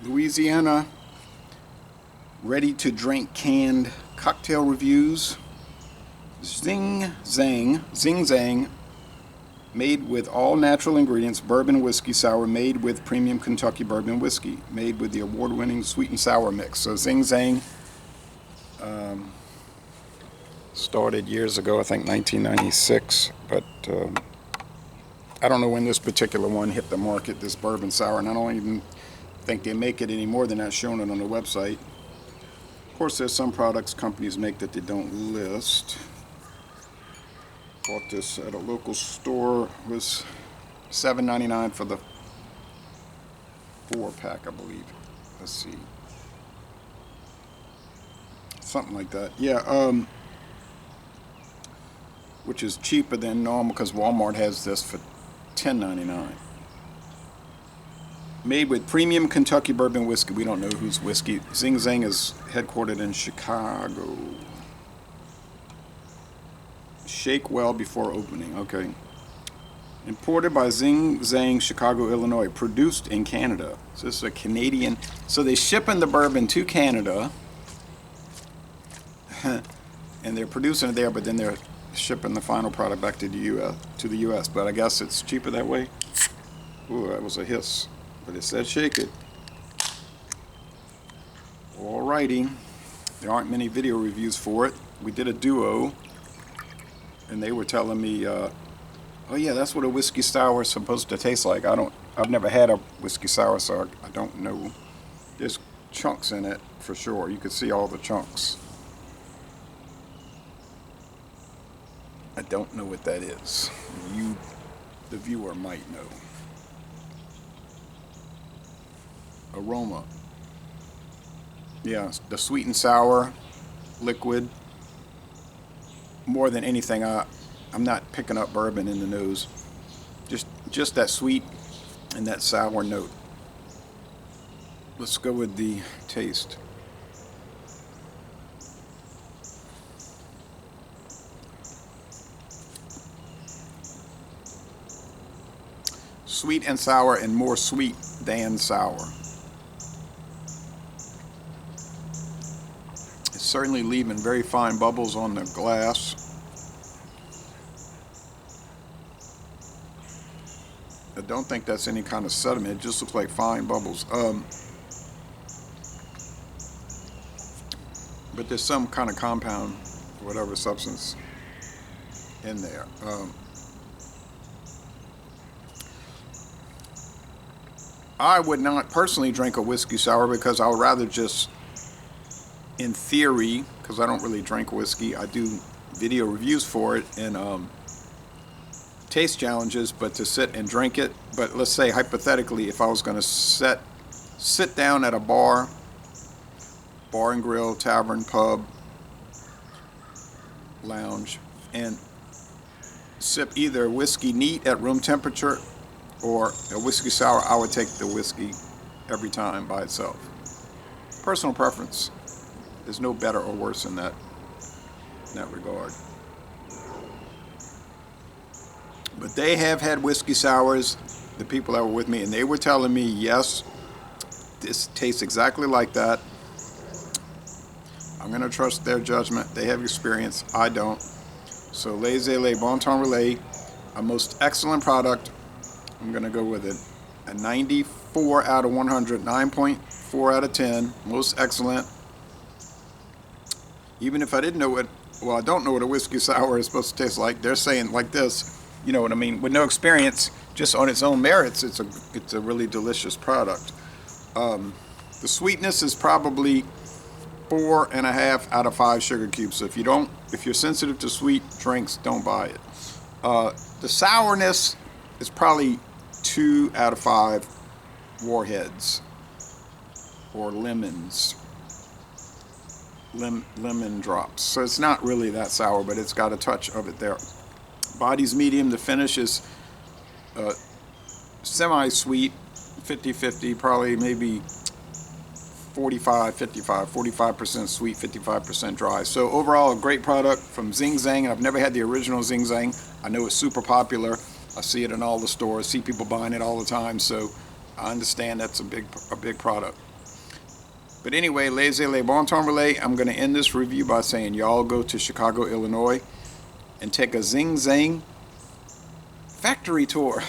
Louisiana ready-to-drink canned cocktail reviews. Zing Zang, made with all natural ingredients, bourbon whiskey sour, made with premium Kentucky bourbon whiskey, made with the award-winning sweet and sour mix. So Zing Zang started years ago, I think 1996, but I don't know when this particular one hit the market, this bourbon sour, and I don't even think they make it any more than that shown it on the website. Of course, there's some products companies make that they don't list. Bought this at a local store. It was $7.99 for the 4-pack, I believe. Let's see, something like that. Yeah, which is cheaper than normal because Walmart has this for $10.99. Made with premium Kentucky bourbon whiskey. We don't know whose whiskey. Zing Zang is headquartered in Chicago. Shake well before opening. Okay. Imported by Zing Zang, Chicago, Illinois. Produced in Canada. So this is a Canadian. So they shipping the bourbon to Canada, and they're producing it there, but then they're shipping the final product back to the U.S. But I guess it's cheaper that way. Ooh, that was a hiss. But it said shake it. Alrighty. There aren't many video reviews for it. We did a duo, and they were telling me, oh yeah, that's what a whiskey sour is supposed to taste like. I've never had a whiskey sour, so I don't know. There's chunks in it for sure. You can see all the chunks. I don't know what that is. You, the viewer, might know. Aroma. Yeah, the sweet and sour liquid. More than anything, I'm not picking up bourbon in the nose. Just that sweet and that sour note. Let's go with the taste. Sweet and sour, and more sweet than sour. It's certainly leaving very fine bubbles on the glass. I don't think that's any kind of sediment. It just looks like fine bubbles. But there's some kind of compound, whatever substance, in there. I would not personally drink a whiskey sour because I would rather just, in theory, because I don't really drink whiskey, I do video reviews for it and taste challenges, but to sit and drink it. But let's say hypothetically, if I was going to sit down at a bar and grill, tavern, pub, lounge, and sip either whiskey neat at room temperature or a whiskey sour, I would take the whiskey every time by itself. Personal preference. There's no better or worse in that regard. But they have had whiskey sours, the people that were with me, and they were telling me, yes, this tastes exactly like that. I'm going to trust their judgment. They have experience. I don't. So, laissez-les, bon temps relais, a most excellent product. I'm going to go with it. A 94 out of 100, 9.4 out of 10. Most excellent. Even if I didn't know I don't know what a whiskey sour is supposed to taste like. They're saying like this, you know what I mean? With no experience, just on its own merits, it's a really delicious product. The sweetness is probably 4.5 out of 5 sugar cubes. So if you're sensitive to sweet drinks, don't buy it. The sourness is probably 2 out of 5 warheads or lemons. Lemon drops. So it's not really that sour, but it's got a touch of it there. Body's medium. The finish is semi-sweet, 50-50, probably maybe 45% sweet, 55% dry. So overall, a great product from Zing Zang. I've never had the original Zing Zang. I know it's super popular. I see it in all the stores, see people buying it all the time, so I understand that's a big product. But anyway, laissez les bon temps relais. I'm going to end this review by saying y'all go to Chicago, Illinois and take a Zing Zang factory tour.